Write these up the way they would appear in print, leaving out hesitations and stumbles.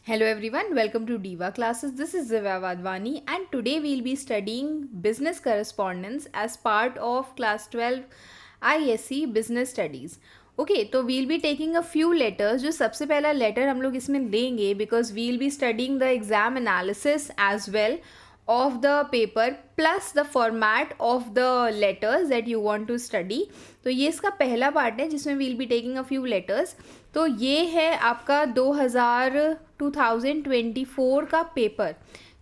Hello everyone, welcome to Diva classes. This is Zivya Vadwani and today we'll be studying business correspondence as part of class 12 ISC business studies. Okay, तो we'll be taking a few letters. जो सबसे पहला letter हम लोग इसमें लेंगे because we'll be studying the exam analysis as well of the paper plus the format of the letters that you want to study. तो ये इसका पहला पार्ट है जिसमें we'll be taking a few letters. तो ये है आपका 2024 का पेपर,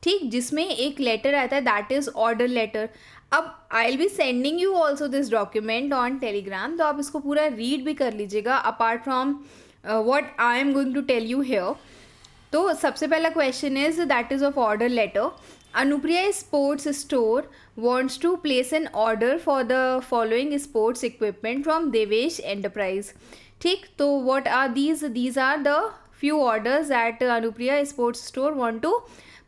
ठीक, जिसमें एक लेटर आता है दैट इज़ ऑर्डर लेटर. अब I will be sending you also this document on Telegram, तो आप इसको पूरा रीड भी कर लीजिएगा apart from what I am going to tell you here. तो सबसे पहला question is that is of order letter. Anupriya sports store wants to place an order for the following sports equipment from Devesh enterprise. ठीक, तो what are these are the few orders that Anupriya sports store want to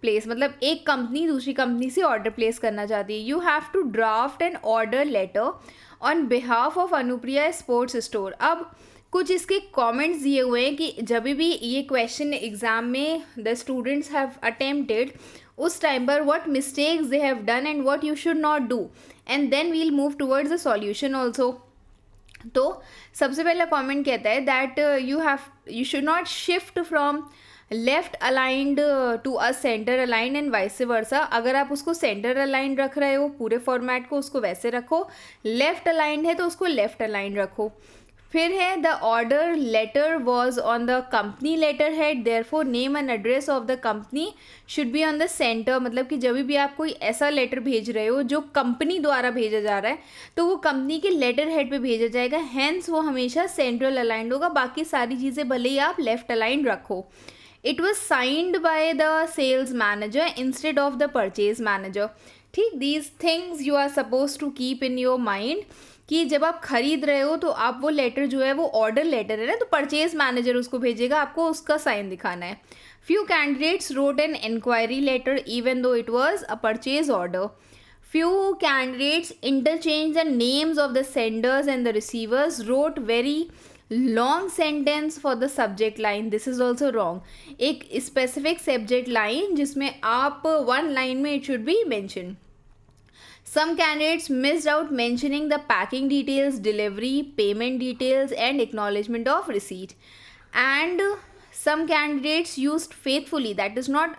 place. मतलब एक company दूसरी company से order place करना चाहती है. You have to draft an order letter on behalf of Anupriya sports store. अब कुछ इसके कमेंट्स दिए हुए हैं कि जब भी ये क्वेश्चन एग्जाम में द स्टूडेंट्स हैव अटेम्प्टेड, उस टाइम पर what mistakes they have done and what you should not do, and then we'll move towards the solution also. तो सबसे पहला कमेंट कहता है that you should not shift from left aligned to a centre aligned and vice versa. अगर आप उसको centre aligned रख रहे हो पूरे फॉर्मेट को, उसको वैसे रखो. लेफ्ट अलाइंड है तो उसको लेफ्ट अलाइंड रखो. फिर है the order letter was on the company letterhead, therefore name and address of the company should be on the centre. मतलब कि जब भी आप कोई ऐसा लेटर भेज रहे हो जो कंपनी द्वारा भेजा जा रहा है तो वो कंपनी के लेटर हेड पे भेजा जाएगा, हैंस वो हमेशा सेंट्रल अलाइंड होगा. बाकी सारी चीज़ें भले ही आप लेफ्ट अलाइंड रखो. It was signed by the sales manager instead of the purchase manager. ठीक, these things you are suppose to keep in your mind कि जब आप खरीद रहे हो तो आप वो लेटर जो है वो ऑर्डर लेटर है ना, तो परचेज मैनेजर उसको भेजेगा, आपको उसका साइन दिखाना है. Few candidates wrote an enquiry letter even though it was a purchase order. Few candidates interchanged the names of the senders and the receivers, wrote very long sentence for the subject line. This is also wrong. एक specific subject line जिसमें आप one line में it should be mentioned. Some candidates missed out mentioning the packing details, delivery, payment details and acknowledgement of receipt. And some candidates used faithfully, that is not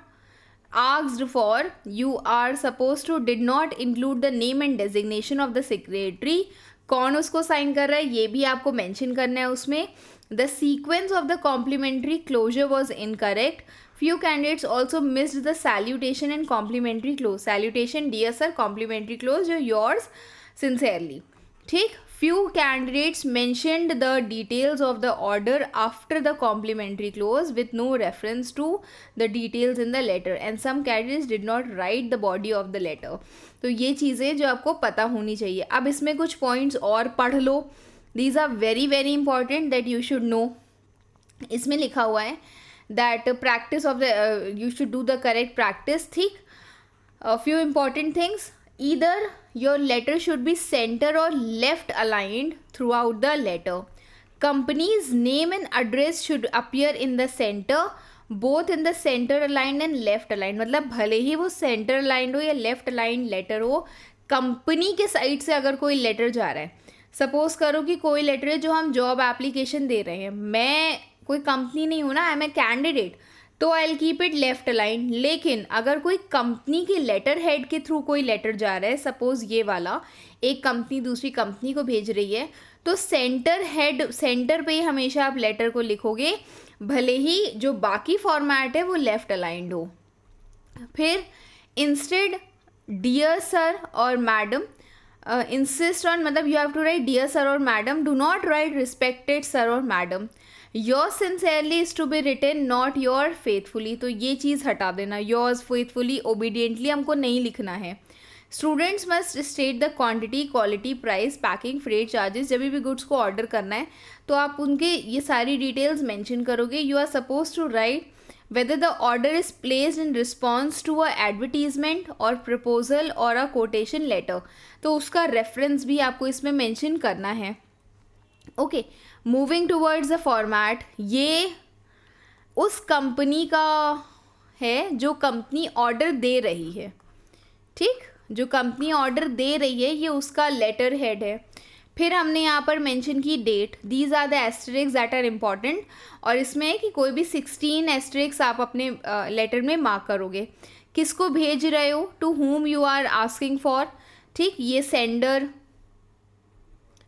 asked for. You are supposed to did not include the name and designation of the secretary. कौन उसको sign कर रहा है ये भी आपको mention करना है उसमें. The sequence of the complimentary closure was incorrect. Few candidates also missed the salutation and complimentary close. Salutation, dear sir, complimentary close, yours sincerely. ठीक, few candidates mentioned the details of the order after the complimentary clause with no reference to the details in the letter, and some candidates did not write the body of the letter. तो ये चीज़ें जो आपको पता होनी चाहिए. अब इसमें कुछ पॉइंट्स और पढ़ लो. These are very very important that you should know. इसमें लिखा हुआ है that practice of the you should do the correct practice. ठीक, a few important things. Either your letter should be center or left aligned throughout the letter. Company's name and address should appear in the center, both in the center aligned and left aligned. मतलब भले ही वो center aligned हो या left aligned letter हो, company के side से अगर कोई लेटर जा रहा है, सपोज करो कि कोई लेटर है जो हम जॉब एप्लीकेशन दे रहे हैं, मैं कोई कंपनी नहीं हूँ ना, आई एम ए कैंडिडेट, तो I will keep it left align. लेकिन अगर कोई कंपनी के लेटर हेड के थ्रू कोई लेटर जा रहा है, सपोज ये वाला एक कंपनी दूसरी कंपनी को भेज रही है, तो सेंटर हेड सेंटर पे ही हमेशा आप लेटर को लिखोगे, भले ही जो बाकी फॉर्मेट है वो लेफ्ट अलाइंड हो. फिर इंस्टेड डियर सर और मैडम, इंसिस्ट ऑन, मतलब you have to write dear sir और madam, do not write respected sir और madam. Your sincerely is to be written, not your faithfully. तो ये चीज़ हटा देना, योर्स फेथफुली ओबीडियंटली हमको नहीं लिखना है. Students must state the quantity, quality, price, packing, freight charges. जब भी गुड्स को ऑर्डर करना है तो आप उनके ये सारी डिटेल्स मेंशन करोगे. You are suppose to write whether the order is placed in response to a advertisement or proposal or a quotation letter. तो उसका रेफरेंस भी आपको इसमें मेंशन करना है. Okay, moving towards the format. ये उस कंपनी का है जो कंपनी ऑर्डर दे रही है, ठीक, जो कंपनी ऑर्डर दे रही है ये उसका लेटर हेड है। फिर हमने यहाँ पर मेंशन की date, these are the asterisks that are important, और इसमें है कि कोई भी 16 एस्टरिक्स आप अपने लेटर में मार्क करोगे। किसको भेज रहे हो, to whom you are asking for, ठीक, ये सेंडर,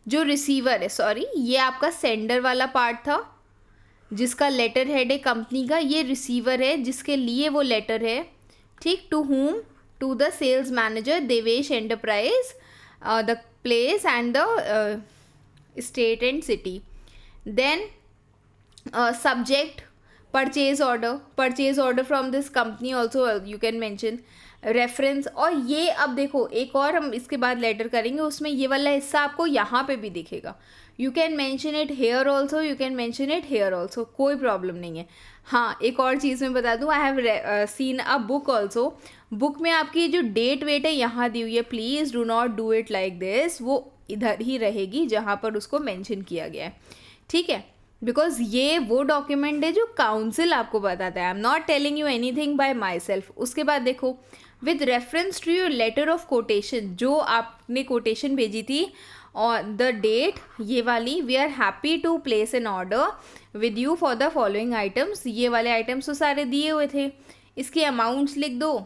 जो रिसीवर है, सॉरी ये आपका सेंडर वाला पार्ट था जिसका लेटर हेड है कंपनी का, ये रिसीवर है जिसके लिए वो लेटर है, ठीक। To whom, to the sales manager Devesh enterprise, the place and the state and city. Then subject, purchase order from this company also you can mention, reference. और ये अब देखो एक और हम इसके बाद लेटर करेंगे, उसमें ये वाला हिस्सा आपको यहाँ पे भी दिखेगा। You can mention it here also, you can mention it here also, कोई प्रॉब्लम नहीं है। हाँ, एक और चीज़ मैं बता दूँ, I have seen a book also, book में आपकी जो डेट वेट है यहाँ दी हुई है, please do not do it like this, वो इधर ही रहेगी जहाँ पर उसको मैंशन किया गया है, ठीक है, बिकॉज ये वो डॉक्यूमेंट है जो काउंसिल आपको बताता है। I am not telling you anything by myself. उसके बाद देखो, with reference to your letter of quotation, जो आपने कोटेशन भेजी थी और द डेट ये वाली, we are happy to place an order with you for the following items, ये वाले आइटम्स तो सारे दिए हुए थे, इसके अमाउंट्स लिख दो,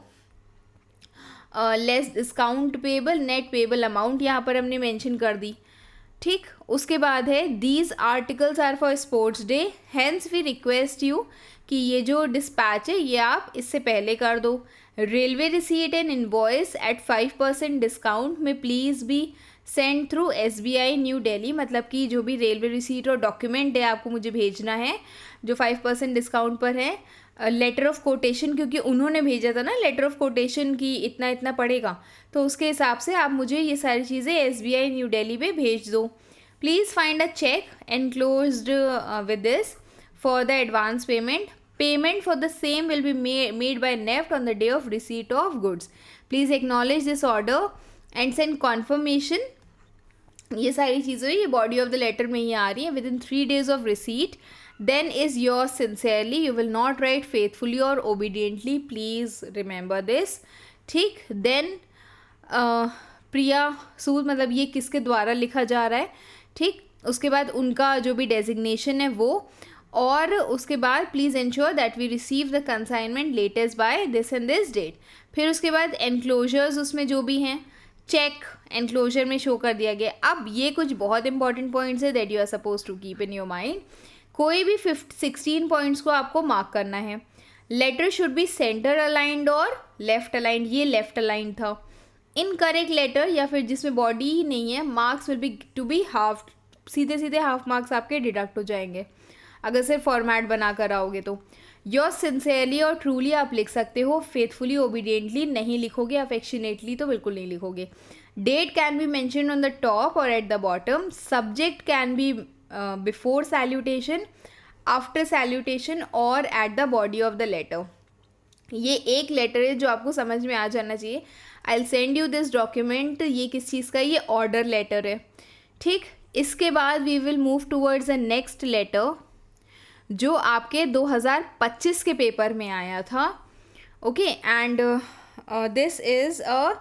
less discount payable, net payable amount यहाँ पर हमने मेंशन कर दी, ठीक। उसके बाद है these articles are for sports day, hence we request you कि ये जो डिस्पैच है ये आप इससे पहले कर दो। Railway receipt and invoice at 5% discount में please be send through SBI New Delhi, मतलब कि जो भी रेलवे रिसीट और डॉक्यूमेंट है आपको मुझे भेजना है जो 5% डिस्काउंट पर है। लेटर ऑफ कोटेशन, क्योंकि उन्होंने भेजा था ना लेटर ऑफ कोटेशन की इतना इतना पड़ेगा, तो उसके हिसाब से आप मुझे ये सारी चीज़ें SBI न्यू दिल्ली पे भेज दो। Please find a cheque enclosed with this for the advance payment, payment for the same will be made by NEFT on the day of receipt of goods, please acknowledge this order and send confirmation. ये सारी चीज़ें ये body of the letter में ही आ रही है। With in 3 days of receipt, then is yours sincerely, you will not write faithfully or obediently, please remember this, ठीक। then प्रिया सूद, मतलब ये किसके द्वारा लिखा जा रहा है, ठीक। उसके बाद उनका जो भी डेजिग्नेशन है वो, और उसके बाद please ensure that we receive the consignment latest by this and this date. फिर उसके बाद एनक्लोजर्स उसमें जो भी हैं, चेक एनक्लोजर में शो कर दिया गया। अब ये कुछ बहुत इंपॉर्टेंट पॉइंट्स है that you are suppose to keep in your mind. कोई भी 16 पॉइंट्स को आपको मार्क करना है। Letter should be centre aligned और लेफ्ट अलाइंड, ये लेफ्ट अलाइंड था। इनकरेक्ट लेटर या फिर जिसमें बॉडी ही नहीं है, marks will be to be half, सीधे सीधे हाफ मार्क्स आपके डिडक्ट हो जाएंगे अगर सिर्फ फॉर्मेट बना कर आओगे तो। योर सिंसियरली और ट्रूली आप लिख सकते हो, फेथफुली ओबीडियंटली नहीं लिखोगे, अफेक्शनेटली तो बिल्कुल नहीं लिखोगे। Date can be mentioned on the top और at the bottom, subject can be before salutation, after salutation और at the body of the letter. ये एक लेटर है जो आपको समझ में आ जाना चाहिए। I will send you this document, ये किस चीज़ का, ये ऑर्डर लेटर है, ठीक। इसके बाद we will move towards the next letter जो आपके 2025 के पेपर में आया था, okay. And this is a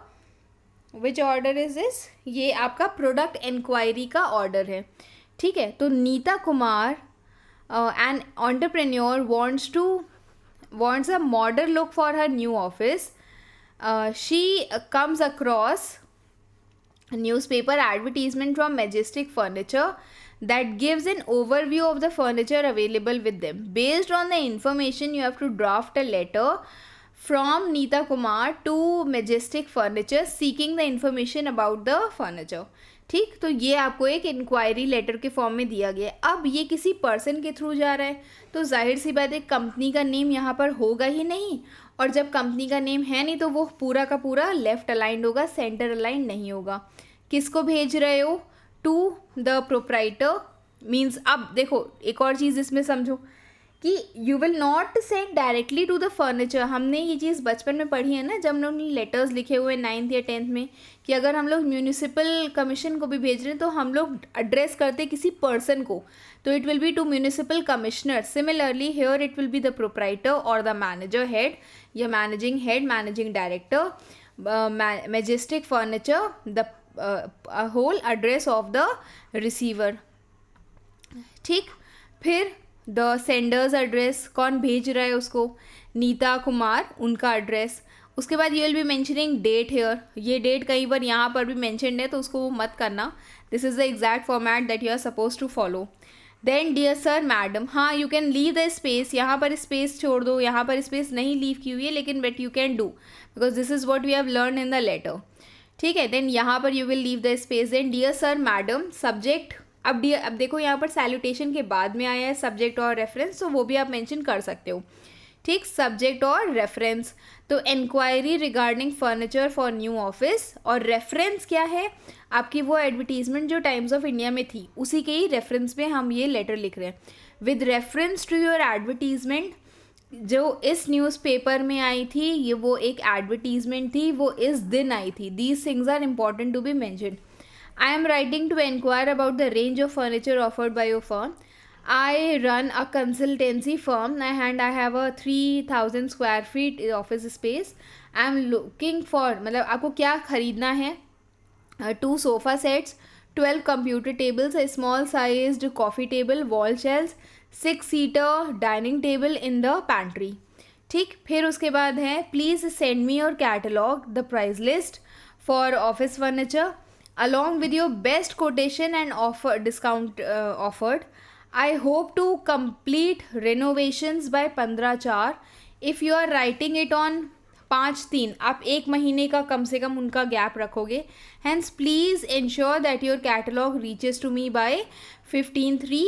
which order is this, ये आपका प्रोडक्ट इंक्वायरी का ऑर्डर है, ठीक है। तो Neeta Kumar an entrepreneur wants a modern look for her new office. She comes across a newspaper advertisement from Majestic Furniture that gives an overview of the furniture available with them. Based on the information, you have to draft a letter from Neeta Kumar to Majestic Furniture seeking the information about the furniture. ठीक, तो ये आपको एक inquiry letter के form में दिया गया है। अब ये किसी पर्सन के थ्रू जा रहा है तो जाहिर सी बात है कंपनी का नेम यहाँ पर होगा ही नहीं, और जब कंपनी का नेम है नहीं तो वो पूरा का पूरा लेफ्ट अलाइंड होगा, सेंटर अलाइंड नहीं होगा। किसको भेज रहे हो, टू द प्रोप्राइटर मीन्स। अब देखो एक और चीज़ इसमें समझो कि you will not send directly to the furniture. हमने ये चीज़ बचपन में पढ़ी है ना, जब हम लोग ने लेटर्स लिखे हुए 9th या 10th में, कि अगर हम लोग म्यूनिसिपल कमीशन को भी भेज रहे हैं तो हम लोग एड्रेस करते किसी पर्सन को, तो it will be to municipal commissioner. Similarly here it will be the proprietor और द मैनेजर हेड या managing head, managing director, majestic furniture, the whole address of the receiver. ठीक, फिर द सेंडर्स एड्रेस, कौन भेज रहा है उसको, नीता कुमार, उनका एड्रेस। उसके बाद you will be mentioning date here, ये डेट कहीं पर यहाँ पर भी मेंशनड है तो उसको मत करना, this is the exact format that you are suppose to follow. Then dear sir madam, हाँ you can leave the space, यहाँ पर स्पेस छोड़ दो, यहाँ पर स्पेस नहीं लीव की हुई है लेकिन but you can do because this is what we have learn in the letter. ठीक है, देन यहाँ पर you will leave the space. Then dear sir madam, subject, अब देखो यहाँ पर सैल्यूटेशन के बाद में आया है सब्जेक्ट और रेफरेंस, तो वो भी आप मेंशन कर सकते हो। ठीक, सब्जेक्ट और रेफरेंस, तो enquiry regarding furniture for new office, और रेफरेंस क्या है, आपकी वो एडवर्टीजमेंट जो टाइम्स ऑफ इंडिया में थी उसी के ही रेफरेंस में हम ये लेटर लिख रहे हैं। With reference to your advertisement, जो इस न्यूज़पेपर में आई थी, ये वो एक एडवर्टीजमेंट थी, वो इस दिन आई थी। These things are important to be mentioned. I am writing to inquire about the range of furniture offered by your firm. I run a consultancy firm and I have a 3000 square feet office space. I am looking for, मतलब आपको क्या खरीदना है, 2 sofa sets, 12 computer tables, a small sized coffee table, wall shelves, 6-seater dining table in the pantry. ठीक, फिर उसके बाद है please send me your catalog, the price list for office furniture along with your best quotation and offer discount offered. I hope to complete renovations by 15/4. If you are writing it on 5/3, आप 1 महीने का कम से कम उनका gap रखोगे। Hence please ensure that your catalog reaches to me by 15/3.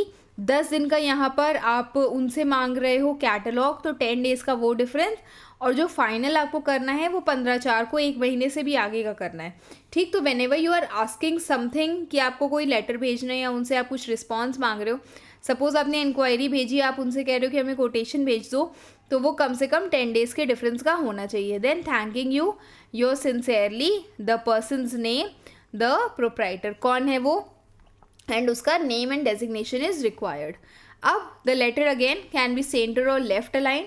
10 दिन का यहाँ पर आप उनसे मांग रहे हो कैटलॉग, तो 10 डेज़ का वो डिफरेंस, और जो फाइनल आपको करना है वो 15/4 को, 1 महीने से भी आगे का करना है। ठीक, तो whenever you are asking something, कि आपको कोई लेटर भेजना है या उनसे आप कुछ रिस्पॉन्स मांग रहे हो, सपोज़ आपने इंक्वायरी भेजी, आप उनसे कह रहे हो कि हमें कोटेशन भेज दो, तो वो कम से कम 10 डेज़ के डिफरेंस का होना चाहिए। Then thanking you, your sincerely, the person's name, the proprietor, कौन है वो, एंड उसका name and designation is required. अब the letter again can be center और left align.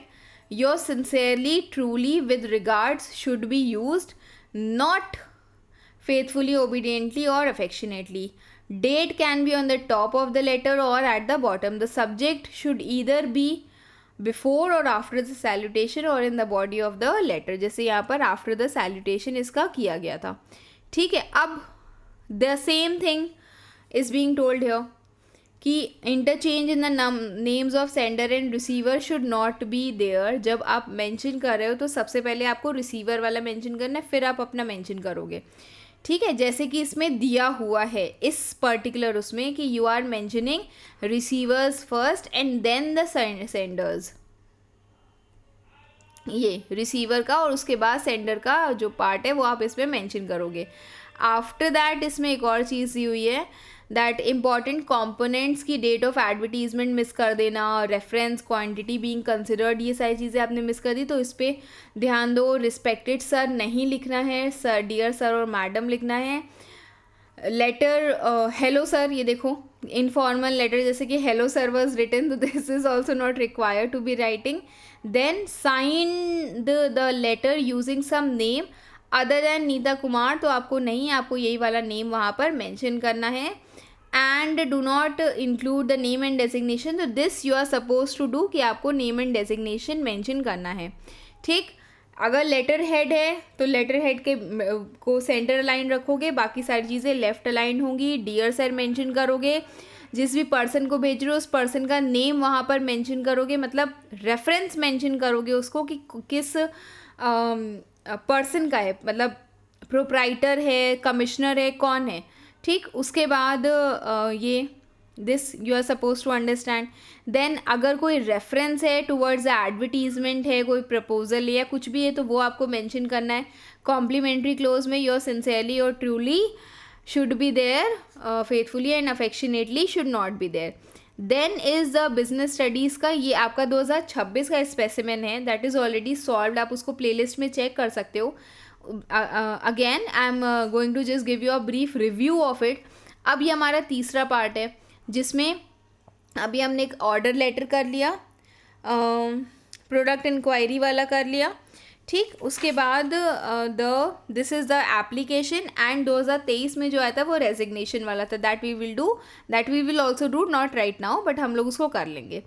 Your sincerely, truly, with regards should be used, not faithfully, obediently or affectionately. Date can be on the top of the letter or at the bottom. The subject should either be before or after the salutation or in the body of the letter. जैसे यहाँ पर after the salutation इसका किया गया था। ठीक है, अब the same thing is being told here कि interchange in the names of sender and receiver should not be there. जब आप mention कर रहे हो तो सबसे पहले आपको receiver वाला mention करना है, फिर आप अपना mention करोगे। ठीक है, जैसे कि इसमें दिया हुआ है इस पर्टिकुलर उसमें कि you are mentioning receivers first and then the senders, ये रिसीवर का और उसके बाद सेंडर का जो पार्ट है वो आप इसमें मेंशन करोगे। आफ्टर दैट इसमें एक और चीज़ दी हुई है, दैट इम्पॉर्टेंट कंपोनेंट्स की डेट ऑफ एडवर्टीजमेंट मिस कर देना, रेफरेंस, क्वांटिटी बीइंग कंसिडर्ड, ये सारी चीज़ें आपने मिस कर दी, तो इस पर ध्यान दो। रिस्पेक्टेड सर नहीं लिखना है, सर, डियर सर और मैडम लिखना है। लेटर हेलो सर, ये देखो इनफॉर्मल लेटर जैसे कि हेलो सर वाज रिटन, तो this is also not required to be writing. Then sign the letter using some name other than Neeta Kumar, तो आपको नहीं, आपको यही वाला नेम वहाँ पर मेंशन करना है। And do not include the name and designation, तो this you are suppose to do कि आपको नेम एंड डेजिग्नेशन मेंशन करना है। ठीक, अगर लेटर हेड है तो लेटर हेड के को सेंटर अलाइन रखोगे, बाकी सारी चीज़ें लेफ्ट अलाइन होंगी। डियर सर मेंशन करोगे, जिस भी पर्सन को भेज रहे हो उस पर्सन का नेम वहाँ पर मेंशन करोगे, मतलब रेफरेंस मेंशन करोगे उसको कि किस पर्सन का है, मतलब प्रोप्राइटर है, कमिश्नर है, कौन है। ठीक, उसके बाद ये this you are suppose to understand. Then अगर कोई रेफरेंस है टुवर्ड्स द एडवर्टीजमेंट है, कोई प्रपोजल या कुछ भी है, तो वो आपको मेंशन करना है। कॉम्प्लीमेंट्री क्लोज में योर सिंसियरली और truly should be there, faithfully and affectionately should not be there. Then is the business studies का, ये आपका 2026 का स्पेसिमेन है, दैट इज़ ऑलरेडी सॉल्व्ड, आप उसको प्लेलिस्ट में चेक कर सकते हो. Again I am going to just give you a brief review of it. अब ये हमारा तीसरा पार्ट है जिसमें अभी हमने एक ऑर्डर लेटर कर लिया, प्रोडक्ट इंक्वायरी वाला कर लिया, ठीक. उसके बाद this is the application and 2023 में जो आया था वो रेजिग्नेशन वाला था. That we will also do, not right now but हम लोग उसको कर लेंगे.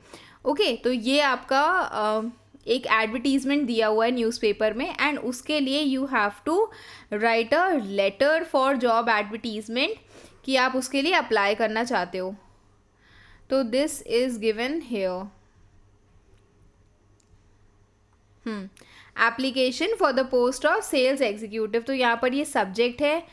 ओके तो ये आपका एक एडवर्टीजमेंट दिया हुआ है न्यूज़पेपर में एंड उसके लिए you have to write a letter for job advertisement कि आप उसके लिए अप्लाई करना चाहते हो. तो this is given here. Application for the post of sales executive. तो यहाँ पर ये सब्जेक्ट है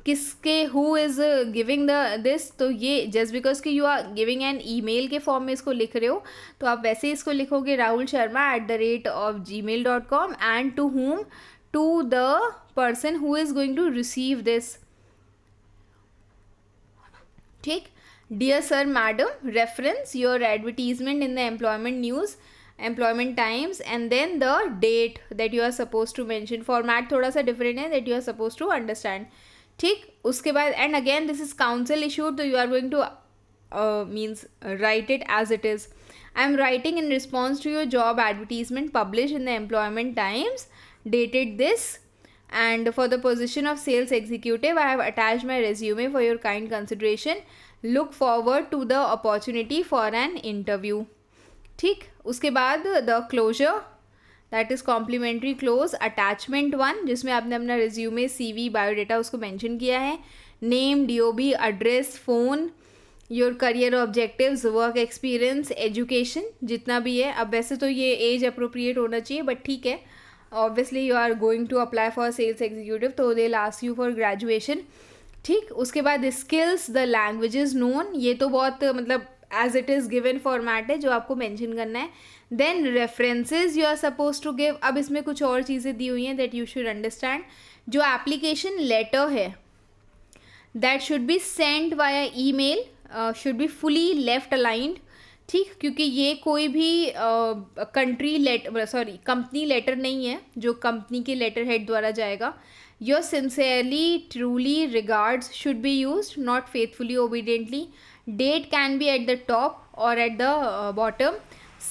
किसके, who is giving the this. तो ये जस्ट बिकॉज कि you are giving an email के फॉर्म में इसको लिख रहे हो तो आप वैसे ही इसको लिखोगे rahulsharma@gmail.com and to whom, to the person who is going to receive this. ठीक. Dear sir madam, reference your advertisement in the employment news, employment times and then the date that you are suppose to mention. Format थोड़ा सा different है, that you are suppose to understand. ठीक. उसके बाद and again this is council issued, तो you are going to means write it as it is. I am writing in response to your job advertisement publish in the Employment Times dated this and for the position of sales executive I have attached my resume for your kind consideration. Look forward to the opportunity for an interview. ठीक. उसके बाद the closure, that is complimentary close, attachment 1 जिसमें आपने अपना resume, CV, biodata उसको mention किया है, name, DOB, address, phone, your career objectives, work experience, education जितना भी है. अब वैसे तो ये age appropriate होना चाहिए बट ठीक है, obviously you are going to apply for sales executive तो they'll ask you for graduation. ठीक. उसके बाद skills, the languages known, ये तो बहुत मतलब as it is given format है जो आपको mention करना है. then references you are supposed to give. अब इसमें कुछ और चीज़ें दी हुई हैं that you should understand. जो application letter है that should be sent via email, should be fully left aligned. ठीक. क्योंकि ये कोई भी कंपनी लेटर नहीं है जो कंपनी के लेटर हेड द्वारा जाएगा. Your sincerely truly regards should be use, not faithfully obediently. Date can be at the top और at the bottom.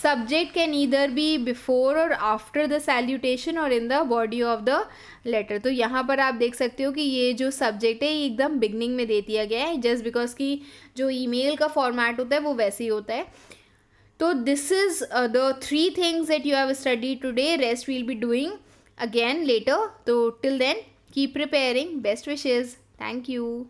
Subject can either be before और आफ्टर द सैल्यूटेशन और in the body of the letter. तो यहाँ पर आप देख सकते हो कि ये जो सब्जेक्ट है ये एकदम बिगनिंग में दे दिया गया है जस्ट बिकॉज कि जो ईमेल का फॉर्मेट होता है वो वैसे ही होता है. तो this is the 3 things that you have studied today. Rest we'll be doing again later. So till then keep preparing. Best wishes. Thank you.